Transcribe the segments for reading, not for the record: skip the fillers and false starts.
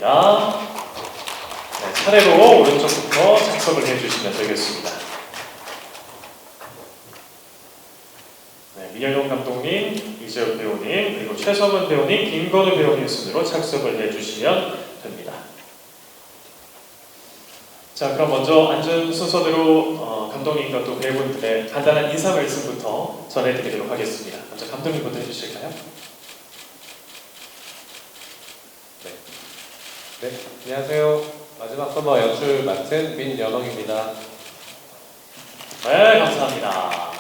감사합니다. 네, 차례로 오른쪽부터 작성을 해주시면 되겠습니다. 네, 민현용 감독님, 이재욱 배우님, 그리고 최성은 배우님, 김건우 배우님 순으로 착석을 해주시면 됩니다. 자, 그럼 먼저 앉은 순서대로 감독님과 또 배우분들의 간단한 인사 말씀부터 전해드리도록 하겠습니다. 먼저 감독님부터 해주실까요? 네, 안녕하세요. 마지막 선거 연출 맡은 민연홍입니다. 네, 감사합니다.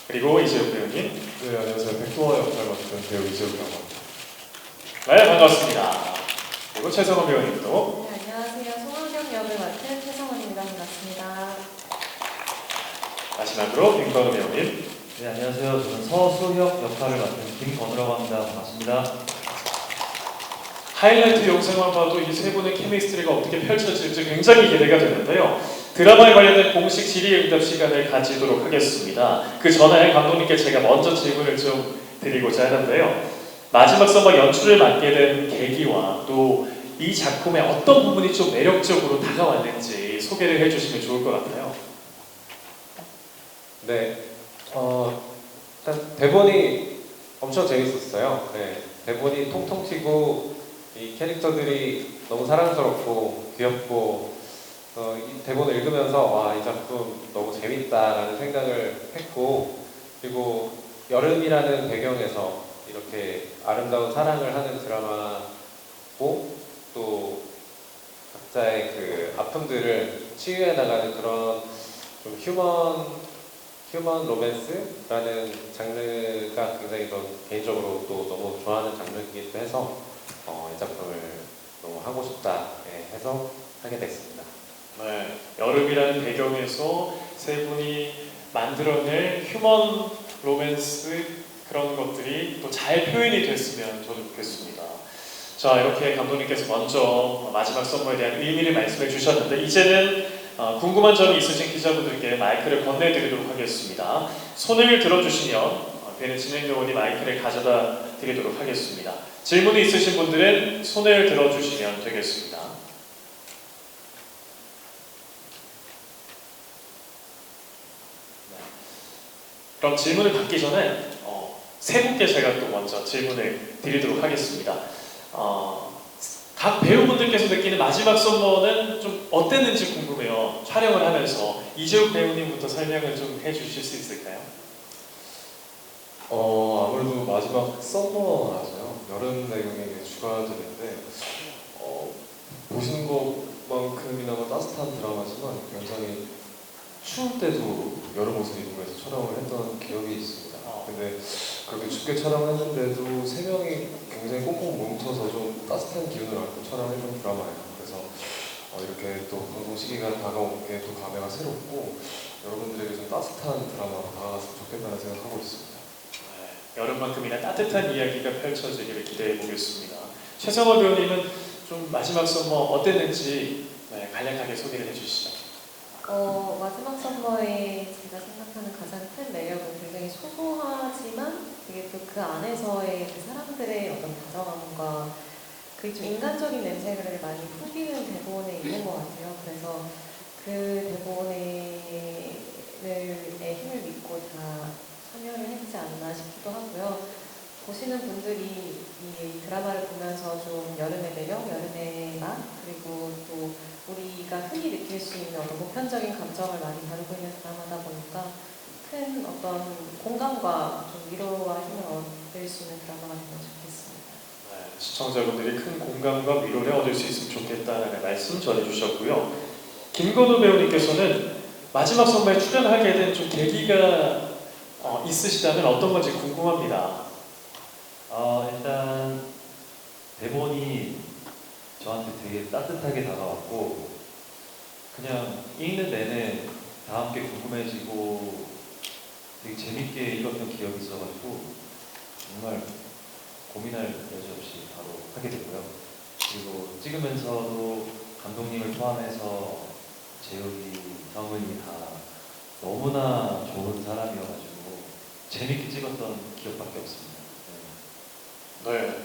그리고 이재욱 배우님. 네, 안녕하세요. 백도화 역할 맡은 배우 이재욱이라고 합니다. 네, 반갑습니다. 그리고 최성원 배우님도. 네, 안녕하세요. 송환경 역을 맡은 최성원입니다. 반갑습니다. 마지막으로 김건우 배우님. 네, 안녕하세요. 저는 서수혁 역할을 맡은 김건우라고 합니다. 반갑습니다. 하이라이트 영상만 봐도 이 세 분의 케미스트리가 어떻게 펼쳐질지 굉장히 기대가 되는데요. 드라마에 관련된 공식 질의응답 시간을 가지도록 하겠습니다. 그 전에 감독님께 제가 먼저 질문을 좀 드리고자 하는데요. 마지막 선거 연출을 맡게 된 계기와 또 이 작품의 어떤 부분이 좀 매력적으로 다가왔는지 소개를 해주시면 좋을 것 같아요. 네, 일단 대본이 엄청 재밌었어요. 네, 대본이 통통 튀고 이 캐릭터들이 너무 사랑스럽고 귀엽고 이 대본을 읽으면서 와, 이 작품 너무 재밌다라는 생각을 했고, 그리고 여름이라는 배경에서 이렇게 아름다운 사랑을 하는 드라마고 또 각자의 그 아픔들을 치유해 나가는 그런 좀 휴먼 로맨스라는 장르가 굉장히 개인적으로 또 너무 좋아하는 장르이기도 해서 이 작품을 너무 하고 싶다 해서 하게 됐습니다. 네, 여름이라는 배경에서 세 분이 만들어낼 휴먼 로맨스 그런 것들이 또 잘 표현이 됐으면 저도 좋겠습니다. 자, 이렇게 감독님께서 먼저 마지막 선거에 대한 의미를 말씀해 주셨는데 이제는 궁금한 점이 있으신 기자분들께 마이크를 건네드리도록 하겠습니다. 손을 들어주시면 배는 진행요원이 마이크를 가져다 드리도록 하겠습니다. 질문이 있으신 분들은 손을 들어주시면 되겠습니다. 그럼 질문을 받기 전에 세 분께 제가 또 먼저 질문을 드리도록 하겠습니다. 각 배우분들께서 느끼는 마지막 썸머는 좀 어땠는지 궁금해요. 촬영을 하면서 이재욱 배우님부터 설명을 좀 해주실 수 있을까요? 아무래도 마지막 썸머라서요. 여름 배경의 주가들인데 보시는 것만큼이나마 따뜻한 드라마지만 굉장히 추울 때도 여름 옷을 입으면서 촬영을 했던 기억이 있습니다. 근데 그렇게 춥게 촬영을 했는데도 세 명이 굉장히 꽁꽁 뭉쳐서 좀 따뜻한 기운을 안고 촬영해준 드라마예요. 그래서 이렇게 또 방송 시기가 다가온 게 또 감회가 새롭고 여러분들에게 좀 따뜻한 드라마로 다가갔으면 좋겠다는 생각하고 있습니다. 네, 여름만큼이나 따뜻한 이야기가 펼쳐지기를 기대해 보겠습니다. 최성원 배우님은 좀 마지막 썸머 어땠는지 간략하게 소개를 해주시죠. 마지막 선거에 제가 생각하는 가장 큰 매력은 굉장히 소소하지만 되게 또 그 안에서의 그 사람들의 어떤 다정함과 그 좀 인간적인 냄새를 많이 풍기는 대본에 있는 것 같아요. 그래서 그 대본의 힘을 믿고 다 참여를 했지 않나 싶기도 하고요. 보시는 분들이 이 드라마를 보면서 좀 여름의 매력, 여름의 맛, 그리고 또 우리가 흔히 느낄 수 있는 어떤 보편적인 감정을 많이 다루고 있는 드라마다 보니까 큰 어떤 공감과 좀 위로와 힘을 얻을 수 있는 드라마가 되면 좋겠습니다. 네, 시청자분들이 큰 공감과 위로를 얻을 수 있으면 좋겠다는 말씀 전해주셨고요. 김건우 배우님께서는 마지막 선거에 출연하게 된 좀 계기가 있으시다면 어떤 건지 궁금합니다. 일단 대본이 저한테 되게 따뜻하게 다가왔고 그냥 읽는 내내 다 함께 궁금해지고 되게 재밌게 읽었던 기억이 있어가지고 정말 고민할 여지 없이 바로 하게 됐고요. 그리고 찍으면서도 감독님을 포함해서 재욱이, 성은이 다 너무나 좋은 사람이어가지고 재밌게 찍었던 기억밖에 없습니다. 네.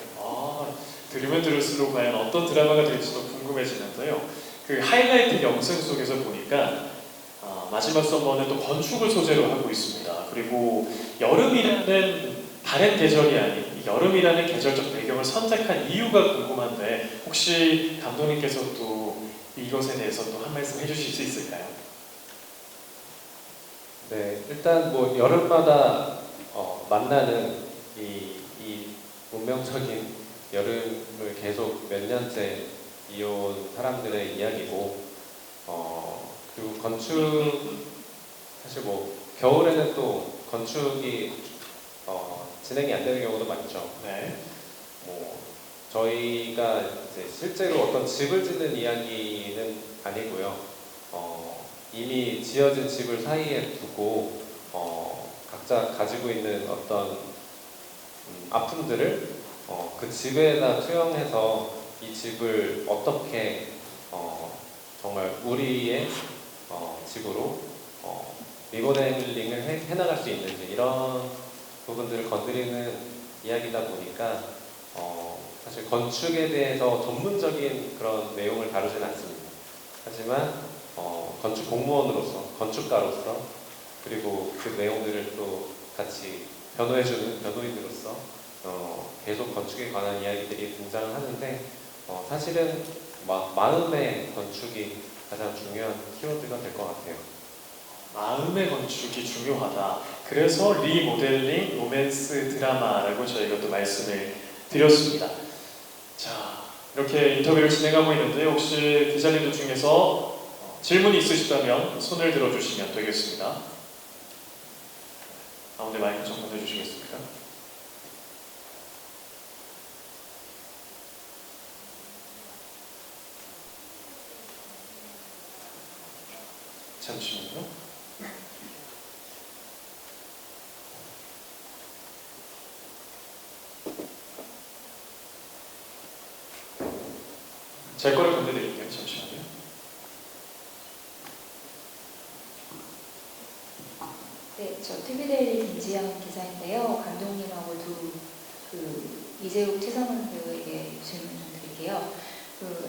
들으면 들을수록 과연 어떤 드라마가 될지도 궁금해지는데요. 그 하이라이트 영상 속에서 보니까 마지막 썸머는 또 건축을 소재로 하고 있습니다. 그리고 여름이라는 다른 계절이 아닌 이 여름이라는 계절적 배경을 선택한 이유가 궁금한데 혹시 감독님께서 또 이것에 대해서 또 한 말씀 해주실 수 있을까요? 네, 일단 뭐 여름마다 만나는 이 운명적인 여름을 계속 몇 년째 이어온 사람들의 이야기고, 그리고 건축, 사실 뭐 겨울에는 또 건축이 진행이 안 되는 경우도 많죠. 네. 뭐 저희가 이제 실제로 어떤 집을 짓는 이야기는 아니고요. 이미 지어진 집을 사이에 두고 각자 가지고 있는 어떤 아픔들을 그 집에다 투영해서 이 집을 어떻게 정말 우리의 집으로 리모델링을 해나갈 수 있는지 이런 부분들을 건드리는 이야기다 보니까 사실 건축에 대해서 전문적인 그런 내용을 다루지는 않습니다. 하지만 건축 공무원으로서, 건축가로서, 그리고 그 내용들을 또 같이 변호해주는 변호인으로서 계속 건축에 관한 이야기들이 등장을 하는데 사실은 마음의 건축이 가장 중요한 키워드가 될 것 같아요. 마음의 건축이 중요하다. 그래서 리모델링 로맨스 드라마라고 저희가 또 말씀을 드렸습니다. 자, 이렇게 인터뷰를 진행하고 있는데 혹시 기자님들 중에서 질문이 있으시다면 손을 들어주시면 되겠습니다. 가운데 마이크 좀 건네주시겠습니까? 잠시만요. 제 거를 건네드릴게요. 잠시만요. 네, 저 TV데일리 김지영 기자인데요. 감독님하고 이재욱 최성훈 배우에게 질문 좀 드릴게요.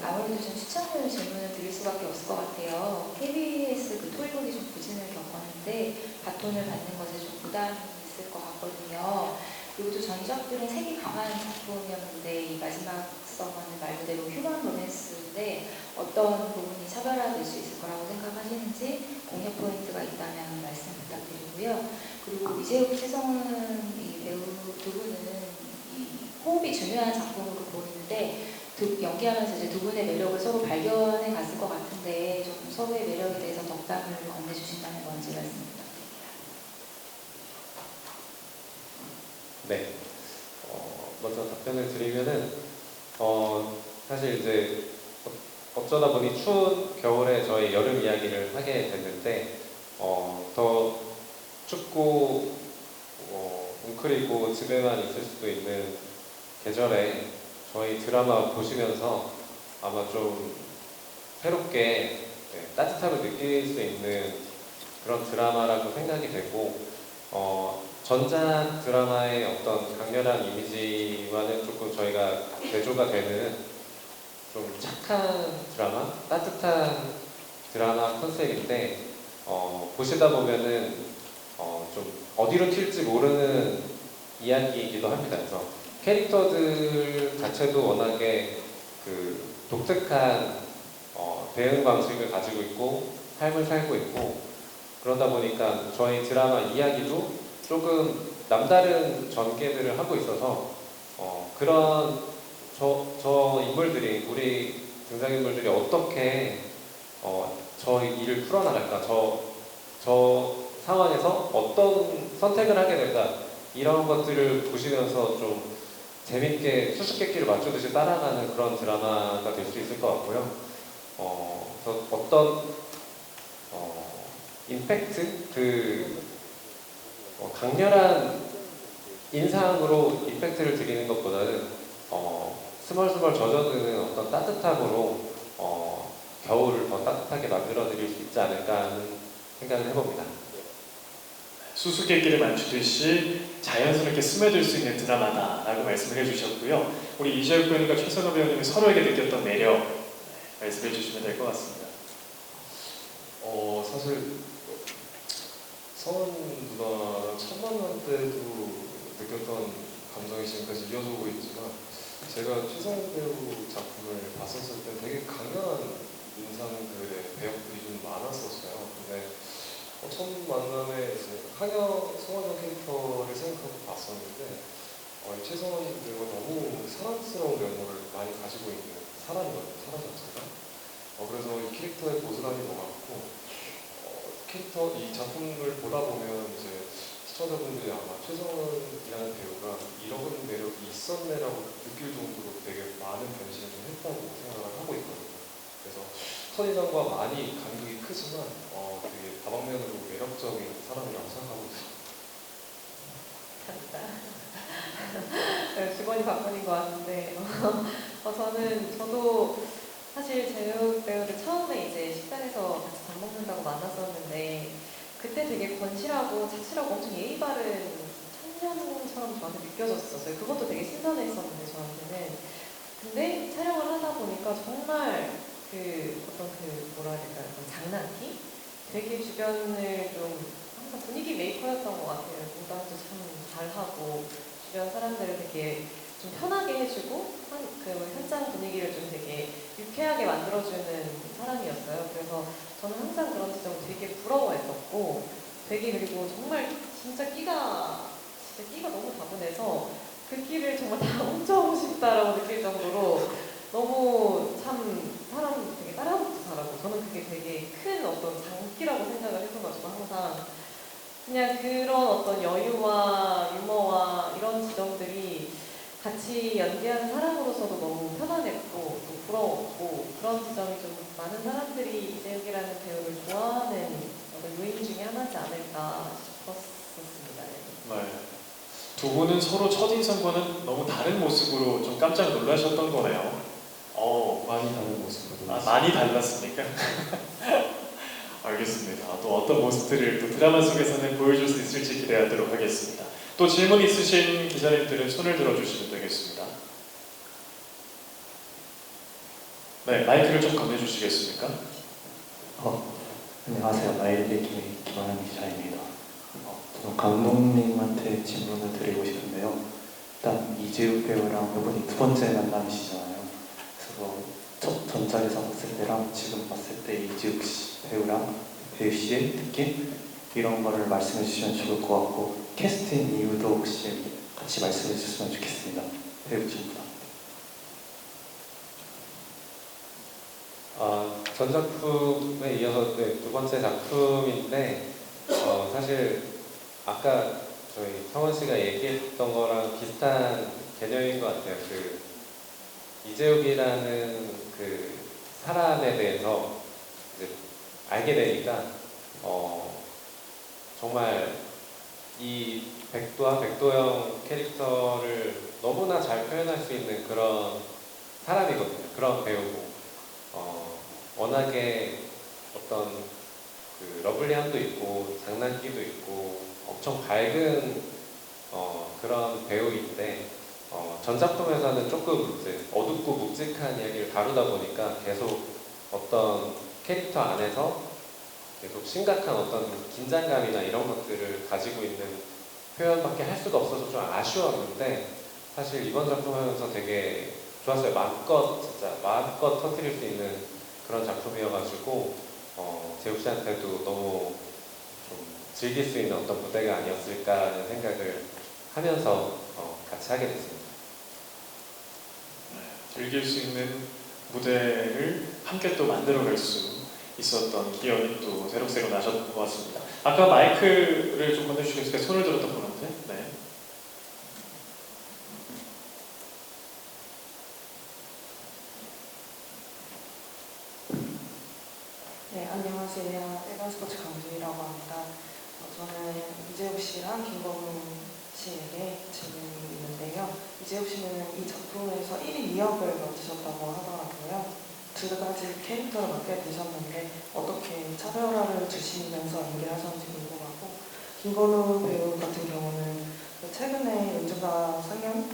아무래도 좀 시청률 질문을 드릴 수밖에 없을 것 같아요. KBS 토요일이 좀 부진을 겪었는데 바톤을 받는 것에 좀 부담이 있을 것 같거든요. 그리고 또 전작들은 색이 강한 작품이었는데 이 마지막 썸머는 말 그대로 휴먼 로맨스인데 어떤 부분이 차별화될 수 있을 거라고 생각하시는지 공략 포인트가 있다면 말씀 부탁드리고요. 그리고 이재욱, 최성훈 이 배우 두 분은 이 호흡이 중요한 작품으로 보이는데 연기하면서 이제 두 분의 매력을 서로 발견해 갔을 것 같은데 좀 서로의 매력에 대해서 덕담을 건네주신다면 뭔지 말씀 부탁드립니다. 네. 먼저 답변을 드리면은 사실 이제 어쩌다 보니 추운 겨울에 저희 여름 이야기를 하게 됐는데 더 춥고 웅크리고 집에만 있을 수도 있는 계절에 저희 드라마 보시면서 아마 좀 새롭게 따뜻함을 느낄 수 있는 그런 드라마라고 생각이 되고 전작 드라마의 어떤 강렬한 이미지와는 조금 저희가 대조가 되는 좀 착한 드라마, 따뜻한 드라마 컨셉인데 보시다 보면은 좀 어디로 튈지 모르는 이야기이기도 합니다. 그래서 캐릭터들 자체도 워낙에 그 독특한 대응 방식을 가지고 있고 삶을 살고 있고 그러다 보니까 저희 드라마 이야기도 조금 남다른 전개들을 하고 있어서 그런 저 인물들이 우리 등장인물들이 어떻게 저 일을 풀어나갈까 저 상황에서 어떤 선택을 하게 될까 이런 것들을 보시면서 좀 재밌게 수수께끼를 맞추듯이 따라가는 그런 드라마가 될 수 있을 것 같고요. 그래서 어떤 임팩트 강렬한 인상으로 임팩트를 드리는 것보다는 스멀스멀 젖어드는 어떤 따뜻함으로 겨울을 더 따뜻하게 만들어 드릴 수 있지 않을까 하는 생각을 해봅니다. 수수께끼를 맞추듯이 자연스럽게 스며들 수 있는 드라마다라고 말씀을 해주셨고요. 우리 이재욱 배우님과 최선호 배우님이 서로에게 느꼈던 매력 말씀해 주시면 될 것 같습니다. 사실 서원 누나랑 첫 만날 때도 느꼈던 감정이 지금까지 이어져 오고 있지만 제가 최성훈 배우 작품을 봤었을 때 되게 강렬한 인상들의 배역들이 좀 많았었어요. 근데 첫 만남에 이제 송원영 캐릭터를 생각하고 봤었는데 최성원 배우가 너무 사랑스러운 면모를 많이 가지고 있는 사람이거든요. 사람 자체가. 그래서 이 캐릭터의 고스란히 녹았고 캐릭터 이 작품을 보다 보면 이제 시청자분들이 아마 최성원이라는 배우가 잃어버린 매력이 있었네라고 느낄 정도로 되게 많은 변신을 좀 했다고 생각을 하고 있거든요. 그래서 첫인상과 많이 간극이 크지만 되게 다방면으로 매력적인 사람이라고 생각하고 있습니다. 감사합니다. 직원이 바꾼인 것 같은데 저도 사실 재욱 배우를 처음에 이제 식당에서 같이 밥 먹는다고 만났었는데 그때 되게 건실하고 착실하고 엄청 예의 바른 청년처럼 저한테 느껴졌었어요. 그것도 되게 신선했었는데 저한테는. 근데 촬영을 하다 보니까 정말 뭐라 해야 될까요? 장난기? 되게 주변을 좀 항상 분위기 메이커였던 것 같아요. 농담도 참 잘하고 주변 사람들을 되게 좀 편하게 해주고 그 현장 분위기를 좀 되게 유쾌하게 만들어주는 사람이었어요. 그래서 저는 항상 그런 지점을 되게 부러워했었고 그리고 정말 진짜 끼가 너무 다분해서 그 끼를 정말 다 훔쳐오고 싶다라고 느낄 정도로 너무 참 사람 되게 따라하기도 잘하고 저는 그게 되게 큰 어떤 장기라고 생각을 했어가지고 항상 그냥 그런 어떤 여유와 유머와 이런 지점들이 같이 연기하는 사람으로서도 너무 편안했고 또 부러웠고 그런 지점이 좀 많은 사람들이 이재욱이라는 배우를 좋아하는 어떤 요인 중에 하나지 않을까 싶었습니다. 네. 두 분은 서로 첫인상과는 너무 다른 모습으로 좀 깜짝 놀라셨던 거네요. 많이 다른 모습으로. 많이 달랐습니까? 알겠습니다. 또 어떤 모습들을 또 드라마 속에서는 보여줄 수 있을지 기대하도록 하겠습니다. 또 질문 있으신 기자님들은 손을 들어주시면 되겠습니다. 네, 마이크를 좀 건네주시겠습니까? 안녕하세요. 나일리기의 김환영 기자입니다. 저는 감독님한테 질문을 드리고 싶은데요. 일단 이재욱 배우랑 이번이 두 번째 만남이시잖아요. 그래서 전작에서 봤을 때랑 지금 봤을 때 이재욱 배우 씨의 느낌? 이런 거를 말씀해 주시면 좋을 것 같고 캐스팅 이유도 혹시 같이 말씀해 주셨으면 좋겠습니다. 배우 질문입니다. 전 작품에 이어서 두 번째 작품인데 사실 아까 저희 성원 씨가 얘기했던 거랑 비슷한 개념인 것 같아요. 이재욱이라는 그 사람에 대해서 이제 알게 되니까 정말 이 백도형 캐릭터를 너무나 잘 표현할 수 있는 그런 사람이거든요. 그런 배우고 워낙에 어떤 그 러블리함도 있고 장난기도 있고 엄청 밝은 그런 배우인데 전 작품에서는 조금 이제 어둡고 묵직한 이야기를 다루다 보니까 계속 어떤 캐릭터 안에서 계속 심각한 어떤 긴장감이나 이런 것들을 가지고 있는 표현밖에 할 수가 없어서 좀 아쉬웠는데 사실 이번 작품 하면서 되게 좋았어요. 마음껏 터뜨릴 수 있는 그런 작품이어가지고 재욱 씨한테도 너무 좀 즐길 수 있는 어떤 무대가 아니었을까라는 생각을 하면서 같이 하게 됐습니다. 즐길 수 있는 무대를 함께 또 만들어갈 수 있었던 기억이 또 새록새록 나셨던 것 같습니다. 아까 마이크를 좀 건네주시겠어요? 손을 들었던 분한테. 네. 네, 안녕하세요. 일반 스포츠 강주희라고 합니다. 저는 이재욱 씨랑 김범우 씨에게 질문이 있는데요. 이재욱 씨는 이 작품에서 1위 2역을 맡으셨다고 하더라고요. 두 가지 캐릭터를 맡게 되셨는데 어떻게 차별화를 주시면서 연기하셨는지 궁금하고 김건우 배우 같은 경우는 최근에 연주가 상영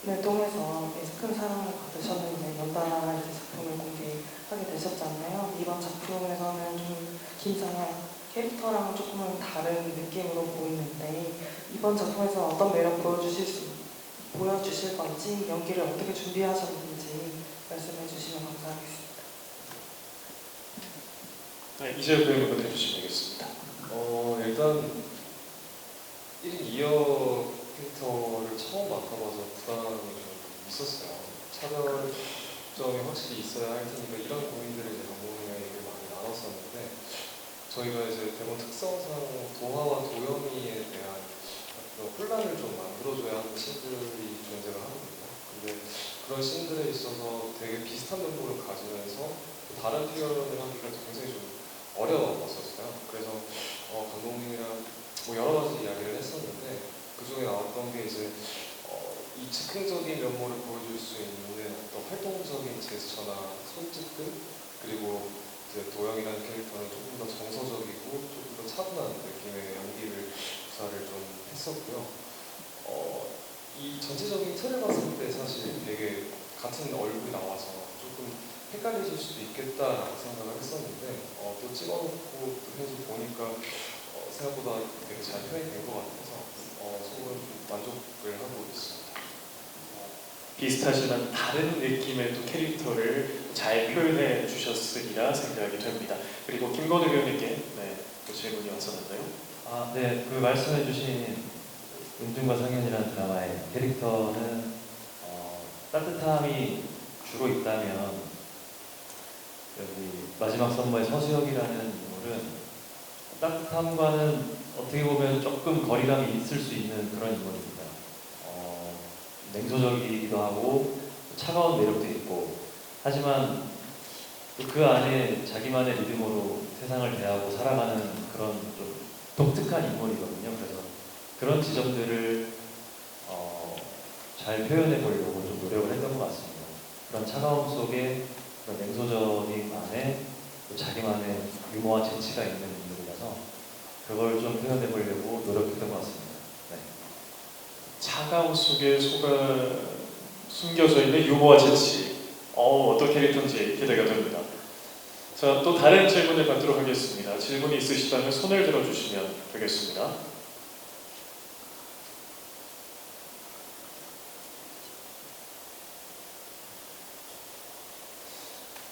통해서 큰 사랑을 받으셨는데 연달아 이제 작품을 공개하게 되셨잖아요. 이번 작품에서는 좀 김상현 캐릭터랑은 조금은 다른 느낌으로 보이는데 이번 작품에서 어떤 매력 보여주실 건지 연기를 어떻게 준비하셨는지 말씀해 주시면 감사하겠습니다. 네, 이재욱 배우님부터 해주시면 되겠습니다. 일단 1인 2역 캐릭터를 처음 맡아봐서 부담이 좀 있었어요. 차별점이 확실히 있어야 할 테니까 이런 고민들을 이제 감독님에게 많이 나눴었는데 저희가 이제 대본 특성상 도화와 도영이에 대한 어떤 혼란을 좀 만들어줘야 하는 씬들이 존재를 하거든요. 근데 그런 씬들에 있어서 되게 비슷한 면모를 가지면서 다른 표현을 하기가 굉장히 좀 어려웠었어요. 그래서 감독님이랑 뭐 여러 가지 이야기를 했었는데 그 중에 나왔던 게 이제 이 즉흥적인 면모를 보여줄 수 있는 어떤 활동적인 제스처나 손짓들 그리고 이제 도영이라는 캐릭터는 조금 더 정서적이고 조금 더 차분한 느낌의 연기를 구사를 좀 했었고요. 이 전체적인 틀을 봤을 때 사실 되게 같은 얼굴이 나와서 조금 헷갈리실 수도 있겠다라고 생각을 했었는데 또 찍어놓고 또 해서 보니까 생각보다 되게 잘 표현된 것 같아서 속으로 좀 만족을 하고 있습니다. 비슷하지만 다른 느낌의 또 캐릭터를 잘 표현해 주셨으리라 생각이 됩니다. 그리고 김건우 배우님께 또 질문이 왔었는데요. 네, 그 말씀해주신 은중과 상현이라는 드라마의 캐릭터는 따뜻함이 주로 있다면 여기 마지막 선모의 서수혁이라는 인물은 따뜻함과는 어떻게 보면 조금 거리감이 있을 수 있는 그런 인물입니다. 냉소적이기도 하고 차가운 매력도 있고 하지만 그 안에 자기만의 리듬으로 세상을 대하고 살아가는 그런 좀 독특한 인물이거든요. 그래서 그런 지점들을 잘 표현해 보려고 좀 노력을 했던 것 같습니다. 그런 차가움 속에 그런 냉소적인 안에 또 자기만의 유머와 재치가 있는 인물이라서 그걸 좀 표현해 보려고 노력했던 것 같습니다. 네. 차가움 속에 숨겨져 있는 유머와 재치. 어떤 캐릭터인지 기대가 됩니다. 자, 또 다른 질문을 받도록 하겠습니다. 질문이 있으시다면 손을 들어주시면 되겠습니다.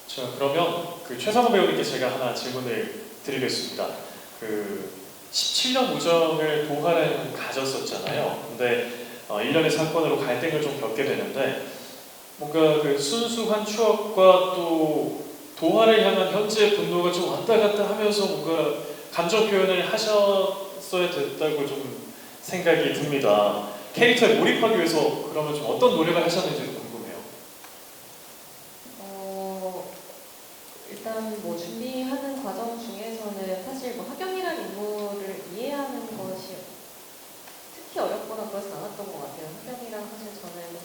자, 그러면 그 최상호 배우님께 제가 하나 질문을 드리겠습니다. 그 17년 우정을 도하는 가졌었잖아요. 근데 1년의 사건으로 갈등을 좀 겪게 되는데 뭔가 그 순수한 추억과 또 도하를 향한 현재의 분노가 좀 왔다 갔다 하면서 뭔가 감정 표현을 하셨어야 됐다고 좀 생각이 듭니다. 캐릭터에 몰입하기 위해서 그러면 좀 어떤 노력을 하셨는지도 궁금해요. 일단 뭐 준비하는 과정 중에서는 사실 뭐 하경이라는 인물을 이해하는 것이 특히 어렵거나 그러진 않았던 것 같아요. 하경이랑 사실 저는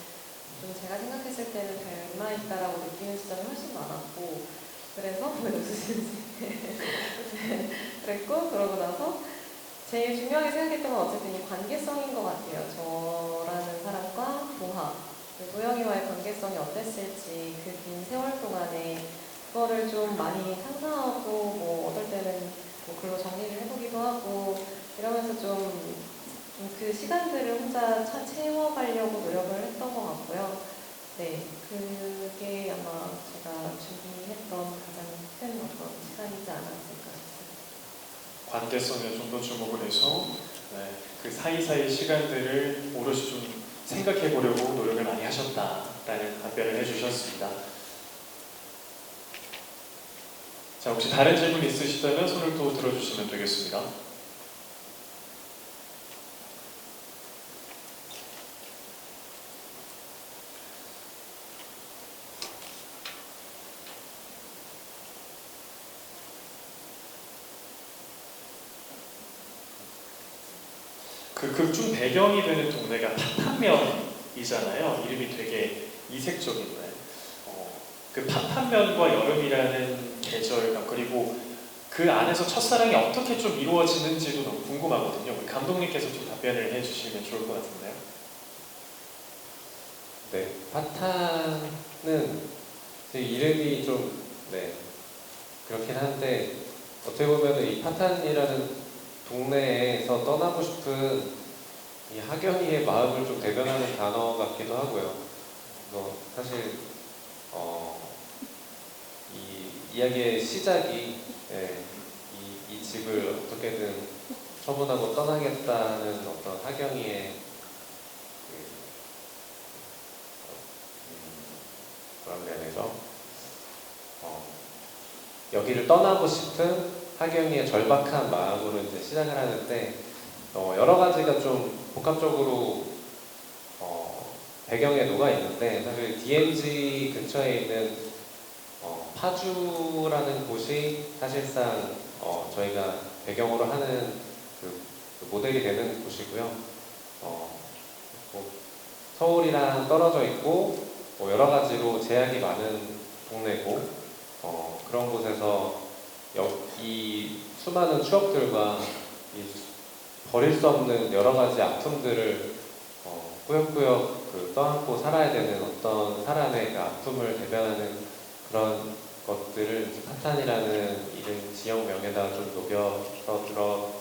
좀 제가 생각했을 때는 닮아있다라고 느끼는 시점이 훨씬 많았고 그래서 왜 웃으시는지 그랬고 그러고 나서 제일 중요하게 생각했던 건 어쨌든 이 관계성인 것 같아요. 저라는 사람과 도하, 도영이와의 관계성이 어땠을지 그 긴 세월 동안에 그거를 좀 많이 상상하고 뭐 어떨 때는 뭐 글로 정리를 해보기도 하고 이러면서 좀 그 시간들을 혼자 채워가려고 노력을 했던 것 같고요. 네, 그게 아마 제가 준비했던 가장 큰 어떤 시간이지 않았을까 싶습니다. 관계성에 좀 더 주목을 해서 그 사이사이 시간들을 오롯이 좀 생각해 보려고 노력을 많이 하셨다라는 답변을 해주셨습니다. 자, 혹시 다른 질문 있으시다면 손을 또 들어주시면 되겠습니다. 그 극중 배경이 되는 동네가 파판면이잖아요. 이름이 되게 이색적인데 그 파판면과 여름이라는 계절감 그리고 그 안에서 첫사랑이 어떻게 좀 이루어지는지도 너무 궁금하거든요. 우리 감독님께서 좀 답변을 해주시면 좋을 것 같은데요. 네, 파탄은 되게 이름이 좀 네, 그렇긴 한데 어떻게 보면 이 파탄이라는 동네에서 떠나고 싶은 이 하경이의 마음을 좀 대변하는 단어 같기도 하고요. 사실 이 이야기의 시작이 예, 이 집을 어떻게든 처분하고 떠나겠다는 어떤 하경이의 뭐라 그래야 되죠? 여기를 떠나고 싶은 하경이의 절박한 마음으로 이제 시작을 하는데 여러 가지가 좀 복합적으로 배경에 녹아 있는데 사실 DMZ 근처에 있는 파주라는 곳이 사실상 저희가 배경으로 하는 그 모델이 되는 곳이고요. 뭐 서울이랑 떨어져 있고 여러 가지로 제약이 많은 동네고 그런 곳에서 이 수많은 추억들과 이 버릴 수 없는 여러 가지 아픔들을 꾸역꾸역 떠안고 살아야 되는 어떤 사람의 그 아픔을 대변하는 그런 것들을 파탄이라는 이름 지역명에다가 좀 녹여서 들어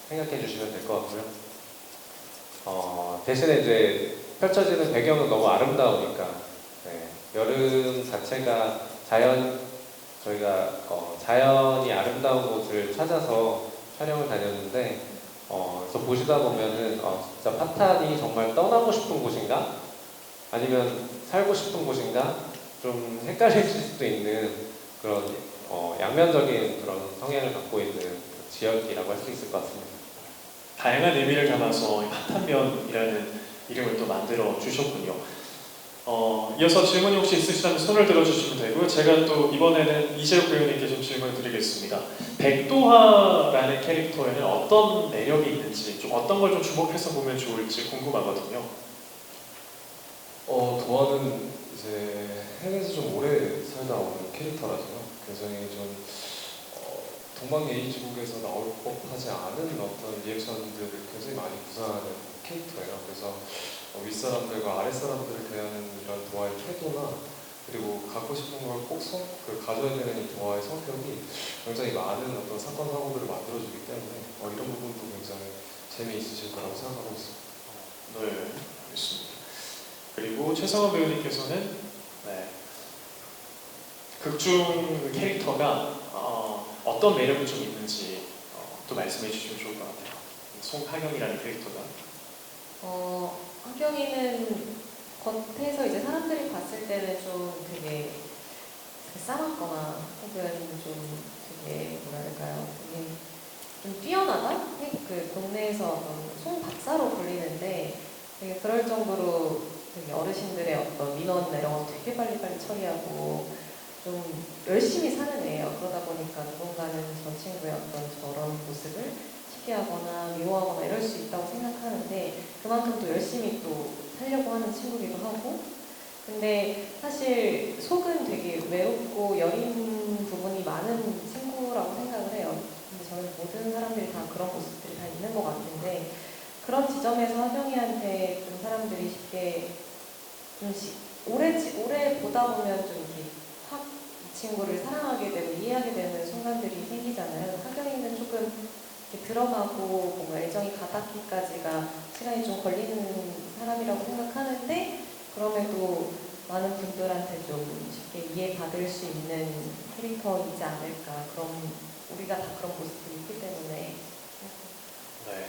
생각해 주시면 될 것 같고요. 대신에 이제 펼쳐지는 배경은 너무 아름다우니까 네, 여름 자체가 저희가 자연이 아름다운 곳을 찾아서 촬영을 다녔는데 그래서 보시다 보면은 진짜 파탄이 정말 떠나고 싶은 곳인가? 아니면 살고 싶은 곳인가? 좀 헷갈리실 수도 있는 그런 양면적인 그런 성향을 갖고 있는 지역이라고 할 수 있을 것 같습니다. 다양한 의미를 담아서 파탄면이라는 이름을 또 만들어 주셨군요. 이어서 질문이 혹시 있으시다면 손을 들어주시면 되고요. 제가 또 이번에는 이재욱 배우님께 좀 질문을 드리겠습니다. 백도화라는 캐릭터에는 어떤 매력이 있는지, 좀 어떤 걸 좀 주목해서 보면 좋을지 궁금하거든요. 도화는 이제 해외에서 좀 오래 살다 온 캐릭터라서요. 굉장히 좀 동방예의지국에서 나올 법하지 않은 어떤 리액션들을 굉장히 많이 구사하는 캐릭터예요. 그래서 윗사람들과 아랫사람들을 대하는 이런 도화의 태도나 그리고 갖고 싶은 걸 꼭 가져야 되는 이 도화의 성격이 굉장히 많은 어떤 사건 사고들을 만들어주기 때문에 이런 부분도 굉장히 재미있으실 거라고 생각하고 있습니다. 네, 알겠습니다. 그리고 최성원 배우님께서는 네, 극중 캐릭터가 어떤 매력이 좀 있는지 또 말씀해 주시면 좋을 것 같아요. 송하경이라는 캐릭터가. 하경이는 겉에서 이제 사람들이 봤을 때는 좀 되게 싸납거나 혹은 좀 되게 뭐랄까요, 되게 좀 뛰어나다? 그 동네에서 어떤 송 박사로 불리는데 되게 그럴 정도로 되게 어르신들의 어떤 민원 이런 거 되게 빨리빨리 처리하고 좀 열심히 사는 애예요. 그러다 보니까 누군가는 저 친구의 어떤 저런 모습을 시기하거나 미워하거나 이럴 수 있다고 생각하는데 그만큼 또 열심히 또 살려고 하는 친구기도 하고 근데 사실 속은 되게 외롭고 여린 부분이 많은 친구라고 생각을 해요. 근데 저는 모든 사람들이 다 그런 모습들이 다 있는 것 같은데 그런 지점에서 하경이한테 좀 사람들이 쉽게 좀 오래 보다 보면 좀 이렇게 확 이 친구를 사랑하게 되고 이해하게 되는 순간들이 생기잖아요. 하경이는 조금 이렇게 들어가고 뭔가 애정이 가닿기까지가 시간이 좀 걸리는 사람이라고 생각하는데 그럼에도 많은 분들한테 좀 쉽게 이해받을 수 있는 캐릭터이지 않을까. 그럼 우리가 다 그런 모습들이 있기 때문에. 네.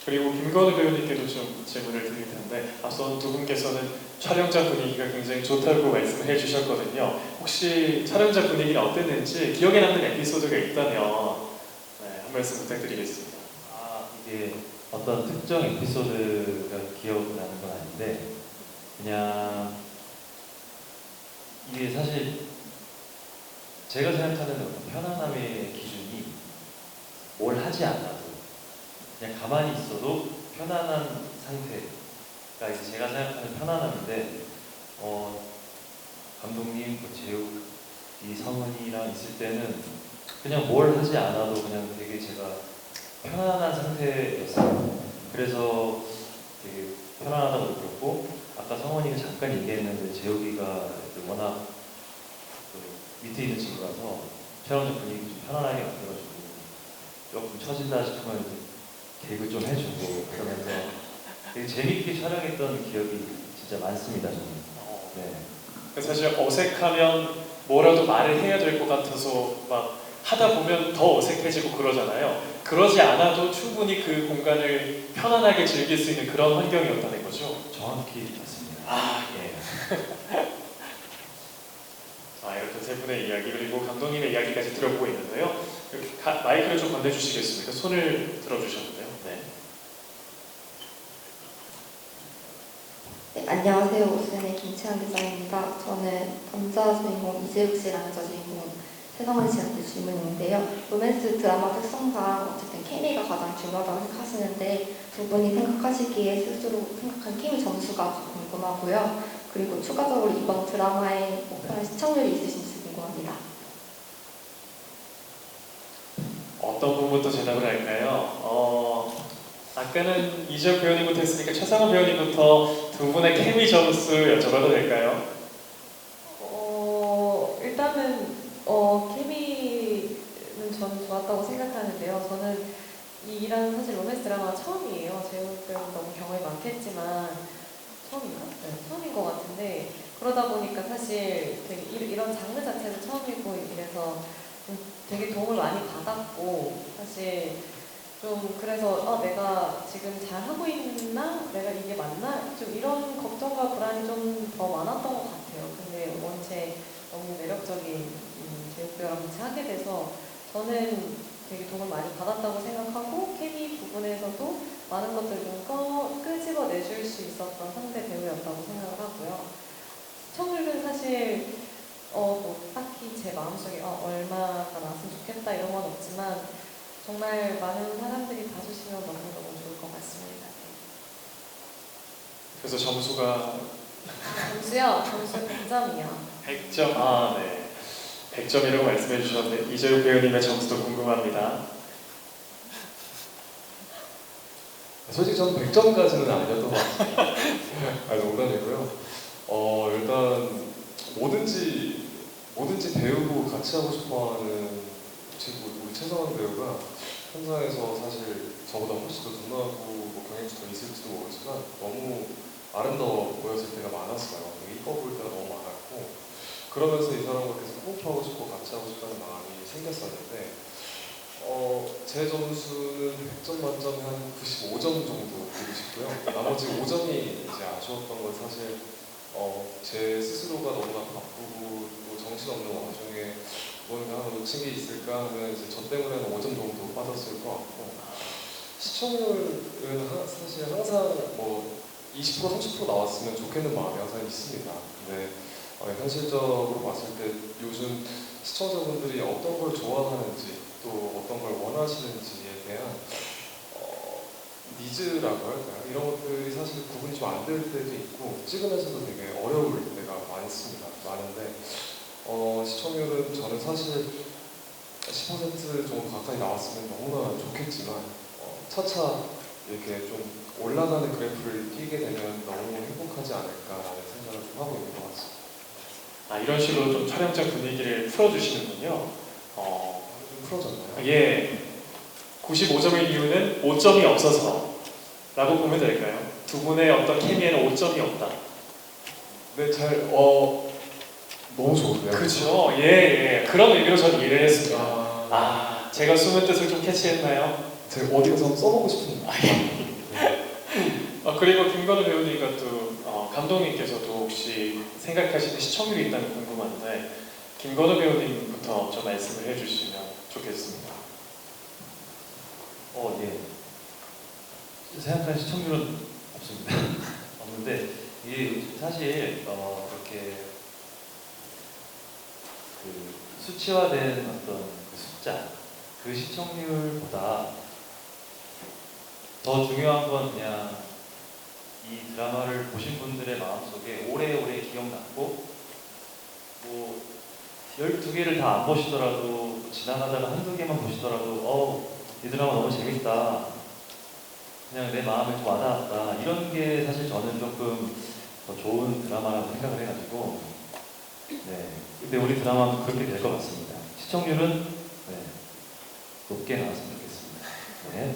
그리고 김건우 배우님께도 좀 질문을 드릴 텐데 앞선 두 분께서는 촬영장 분위기가 굉장히 좋다고 말씀해 주셨거든요. 혹시 촬영장 분위기는 어땠는지 기억에 남는 에피소드가 있다면 네, 한 말씀 부탁드리겠습니다. 이게 어떤 특정 에피소드가 기억나는 건 아닌데 그냥 이게 사실 제가 생각하는 편안함의 기준이 뭘 하지 않아도 그냥 가만히 있어도 편안한 상태가 이제 제가 생각하는 편안함인데 감독님, 재욱, 이 성은이랑 있을 때는 그냥 뭘 하지 않아도 그냥 되게 제가 편안한 상태였어요. 그래서 되게 편안하다고 느꼈고 아까 성원이가 잠깐 얘기했는데 재욱이가 워낙 그 밑에 있는 친구라서 촬영장 분위기 좀 편안하게 만들어주고 조금 처진다 싶으면 개그 좀 해주고 그러면서 되게 재밌게 촬영했던 기억이 진짜 많습니다. 저는. 네. 사실 어색하면 뭐라도 말을 해야 될 것 같아서 막 하다 보면 더 어색해지고 그러잖아요. 그러지 않아도 충분히 그 공간을 편안하게 즐길 수 있는 그런 환경이었다는 거죠. 정확히 맞습니다. 아, 예. 자, 이렇게 세 분의 이야기 그리고 감독님의 이야기까지 들어보고 있는데요. 이렇게 마이크를 좀 건네주시겠습니까? 손을 들어주셨는데요. 네. 네, 안녕하세요. 오스의 김채연 기자입니다. 저는 남자 주인공 이재욱 씨, 남자 주인공 최성원 씨한테 질문인데요. 로맨스 드라마 특성상 어쨌든 케미가 가장 중요하다고 생각하시는데 두 분이 생각하시기에 스스로 생각한 케미 점수가 좀 궁금하고요. 그리고 추가적으로 이번 드라마의 목표는 시청률이 있으신지 궁금합니다. 어떤 부분부터 대답을 할까요? 아까는 이재욱 배우님부터 했으니까 최상원 배우님부터 두 분의 케미 점수 여쭤봐도 될까요? 일단은 케미는 저는 좋았다고 생각하는데요. 저는 이 일하는 사실 로맨스 드라마가 처음이에요. 재욱 배우는 너무 경험이 많겠지만 처음인가? 네, 처음인 것 같은데 그러다 보니까 사실 되게 이런 장르 자체도 처음이고 이래서 되게 도움을 많이 받았고 사실 좀 그래서 내가 지금 잘 하고 있나? 내가 이게 맞나? 좀 이런 걱정과 불안이 좀 더 많았던 것 같아요. 근데 원체 너무 매력적인 재욱 배우랑 같이 하게 돼서 저는 되게 도움을 많이 받았다고 생각하고 케미 부분에서도 많은 것들을 좀 끄집어내줄 수 있었던 상대 배우였다고 생각을 하고요. 시청률은 사실 뭐 딱히 제 마음속에 얼마가 나왔으면 좋겠다 이런 건 없지만 정말 많은 사람들이 봐주시면 너무너무 좋을 것 같습니다. 그래서 점수가 점수요? 점수 100점이요. 100점. 아, 네. 100점이라고 말씀해 주셨는데 이재욱 배우님의 점수도 궁금합니다. 솔직히 저는 100점까지는 아니었던 것 같습니다. 아니, 농담이고요. 일단 뭐든지 배우고 같이 하고 싶어하는 지금 우리 최성원 배우가 현장에서 사실 저보다 훨씬 더 누나고 경력도 더 있을지도 모르지만 너무 아름다워 보였을 때가 많았어요. 이뻐 보일 때가 너무 많았고 그러면서 이 사람과 계속 호흡하고 싶고 같이 하고 싶다는 마음이 생겼었는데 제 점수는 100점 만점에 한 95점 정도 드리고 싶고요. 나머지 5점이 이제 아쉬웠던 건 사실 제 스스로가 너무나 바쁘고 또 정신없는 와중에 뭔가 하나 놓친 게 있을까 하면 이제 저 때문에는 5점 정도 빠졌을 것 같고 시청률은 사실 항상 뭐 20% 30% 나왔으면 좋겠는 마음이 항상 있습니다. 근데 현실적으로 봤을 때 요즘 시청자분들이 어떤 걸 좋아하는지 또 어떤 걸 원하시는지에 대한 니즈라고 할까요? 이런 것들이 사실 구분이 좀 안 될 때도 있고 찍으면서도 되게 어려울 때가 많은데 시청률은 저는 사실 10% 정도 가까이 나왔으면 너무나 좋겠지만 차차 이렇게 좀 올라가는 그래프를 끼게 되면 너무 행복하지 않을까라는 생각을 좀 하고 있는 것 같습니다. 아, 이런 식으로 좀 촬영장 분위기를 풀어주시는군요. 좀 풀어졌나요? 예. 95점의 이유는 5점이 없어서 라고 보면 될까요? 두 분의 어떤 케미에는 5점이 없다. 네, 너무 좋은데요? 그렇죠. 예. 그런 의미로 저는 이해를 했습니다. 제가 숨은 뜻을 좀 캐치했나요? 제가 어디 가서 한번 써보고 싶은데. 그리고 김건우 배우님과 또 감독님께서도 혹시 생각하시는 시청률이 있다면 궁금한데 김건우 배우님부터 좀 말씀을 해주시면 좋겠습니다. 예. 생각한 시청률은 없습니다. 없는데 이게 사실 그렇게 그 수치화된 어떤 그 숫자, 그 시청률보다 더 중요한 건 그냥 이 드라마를 보신 분들의 마음속에 오래오래 기억남고 뭐 12개를 다 안 보시더라도 지나가다가 한두 개만 보시더라도 이 드라마 너무 재밌다. 그냥 내 마음에 좀 와닿았다. 이런 게 사실 저는 조금 더 좋은 드라마라고 생각을 해가지고 네. 근데 우리 드라마도 그렇게 될 것 같습니다. 시청률은 네, 높게 나왔으면 좋겠습니다. 네.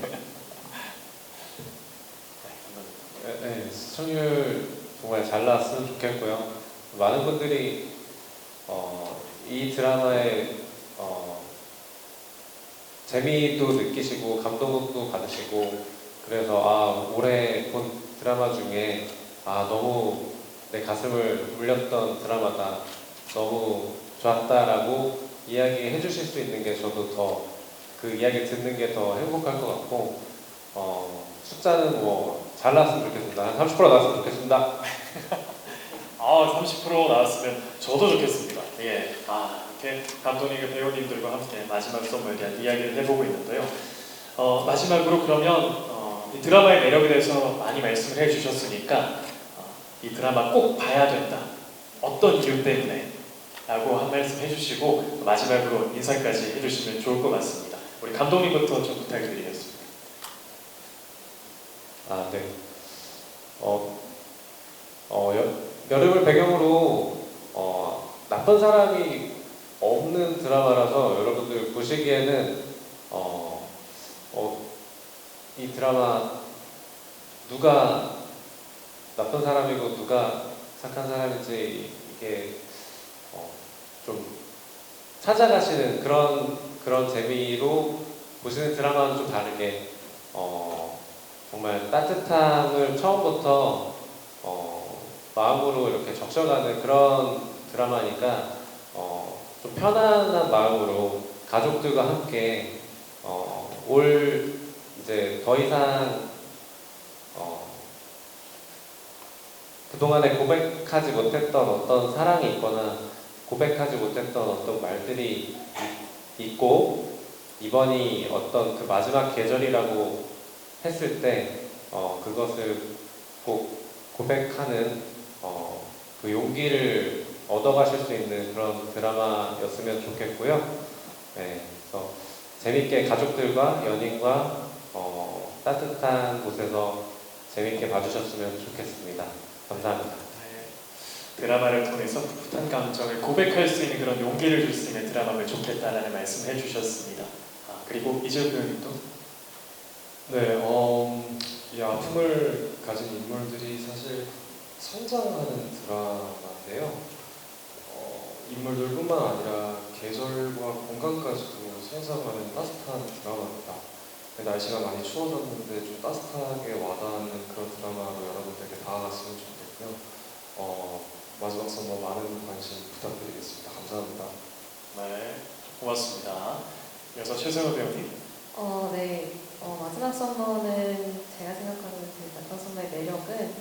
네, 시청률 정말 잘 나왔으면 좋겠고요. 많은 분들이 이 드라마의 재미도 느끼시고 감동도 받으시고 그래서 올해 본 드라마 중에 너무 내 가슴을 울렸던 드라마다 너무 좋았다라고 이야기해 주실 수 있는 게 저도 더 그 이야기 듣는 게 더 행복할 것 같고 숫자는 뭐 잘 나왔으면 좋겠습니다. 한 30% 나왔으면 좋겠습니다. 30% 나왔으면 저도 좋겠습니다. 예. 이렇게 감독님과 배우님들과 함께 마지막 선물에 대한 이야기를 해보고 있는데요. 마지막으로 그러면 이 드라마의 매력에 대해서 많이 말씀을 해주셨으니까 이 드라마 꼭 봐야 된다. 어떤 이유 때문에? 라고 한 말씀 해주시고 마지막으로 인사까지 해주시면 좋을 것 같습니다. 우리 감독님부터 좀 부탁드리겠습니다. 네. 여름을 배경으로 나쁜 사람이 없는 드라마라서 여러분들 보시기에는 이 드라마 누가 나쁜 사람이고 누가 착한 사람인지 이게 좀 찾아가시는 그런 재미로 보시는 드라마는 좀 다르게 정말 따뜻함을 처음부터 마음으로 이렇게 적셔가는 그런 드라마니까 좀 편안한 마음으로 가족들과 함께 이제 더 이상 그동안에 고백하지 못했던 어떤 사랑이 있거나 고백하지 못했던 어떤 말들이 있고 이번이 어떤 그 마지막 계절이라고 했을 때 그것을 꼭 고백하는 그 용기를 얻어가실 수 있는 그런 드라마였으면 좋겠고요. 네, 그래서 재밌게 가족들과 연인과 따뜻한 곳에서 재밌게 봐주셨으면 좋겠습니다. 감사합니다. 드라마를 통해서 풋풋한 감정을 고백할 수 있는 그런 용기를 줄 수 있는 드라마를 좋겠다라는 말씀 해주셨습니다. 그리고 이재욱 배우님도 네, 이 아픔을 가진 인물들이 사실 성장하는 드라마인데요. 인물들뿐만 아니라 계절과 공간까지도 성장하는 따뜻한 드라마입니다. 날씨가 많이 추워졌는데 좀 따뜻하게 와닿는 그런 드라마로 여러분들에게 다가갔으면 좋겠고요. 마지막 선물 많은 관심 부탁드리겠습니다. 감사합니다. 네, 고맙습니다. 이어서 최승호 배우님. 네. 마지막 썸머는 제가 생각하는 그 마지막 썸머의 매력은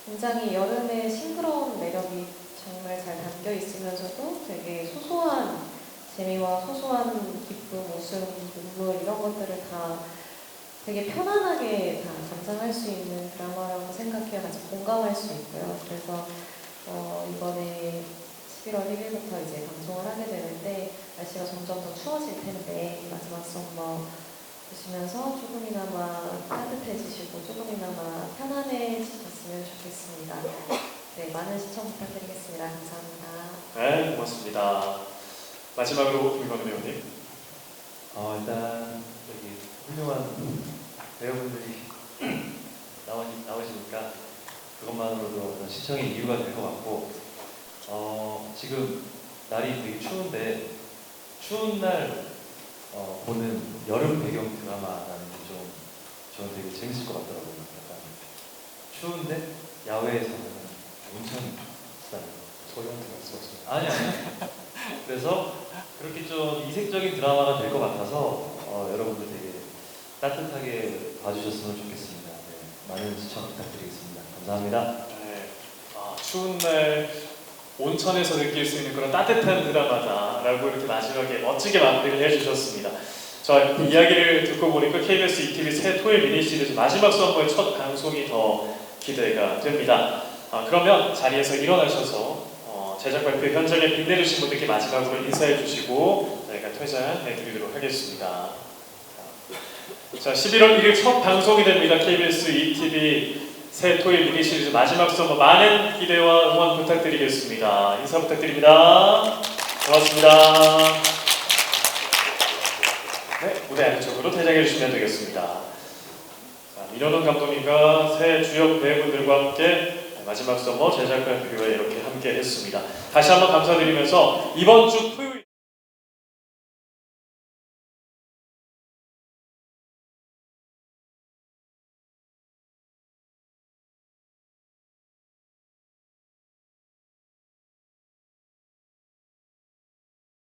굉장히 여름의 싱그러운 매력이 정말 잘 담겨 있으면서도 되게 소소한 재미와 소소한 기쁨, 웃음, 눈물 이런 것들을 다 되게 편안하게 다 감상할 수 있는 드라마라고 생각해요. 같이 공감할 수 있고요. 그래서 이번에 11월 1일부터 이제 방송을 하게 되는데 날씨가 점점 더 추워질 텐데 마지막 썸머 보시면서 조금이나마 따뜻해지시고 조금이나마 편안해지셨으면 좋겠습니다. 네, 많은 시청 부탁드리겠습니다. 감사합니다. 네, 고맙습니다. 마지막으로 김건우 배우님. 일단 여기 훌륭한 배우분들이 나오시니까 그것만으로도 어떤 시청의 이유가 될 것 같고 지금 날이 되게 추운데 추운 날 보는 여름 배경 드라마라는 게 좀 저는 되게 재밌을 것 같더라고요. 약간 추운데 야외에서는 온천이 있다는 거. 저희한테 말씀하세요. 아니. 그래서 그렇게 좀 이색적인 드라마가 될 것 같아서 여러분들 되게 따뜻하게 봐주셨으면 좋겠습니다. 네, 많은 시청 부탁드리겠습니다. 감사합니다. 네, 추운 날 온천에서 느낄 수 있는 그런 따뜻한 드라마다라고 이렇게 마지막에 멋지게 마무리를 해주셨습니다. 저 이야기를 듣고 보니까 KBS ETV 새 토요일 미니 시리즈 마지막 썸머의 첫 방송이 더 기대가 됩니다. 그러면 자리에서 일어나셔서 제작 발표 현장에 빛내주신 분들께 마지막으로 인사해 주시고 저희가 퇴장해 드리도록 하겠습니다. 자, 11월 1일 첫 방송이 됩니다. KBS ETV 새 토일 미니 시리즈 마지막 서머 많은 기대와 응원 부탁드리겠습니다. 인사 부탁드립니다. 고맙습니다. 네, 무대 안쪽으로 퇴장해 주시면 되겠습니다. 자, 민현웅 감독님과 새 주역 배우분들과 함께 마지막 서머 제작과 뷰에 이렇게 함께 했습니다. 다시 한번 감사드리면서 이번 주 토요일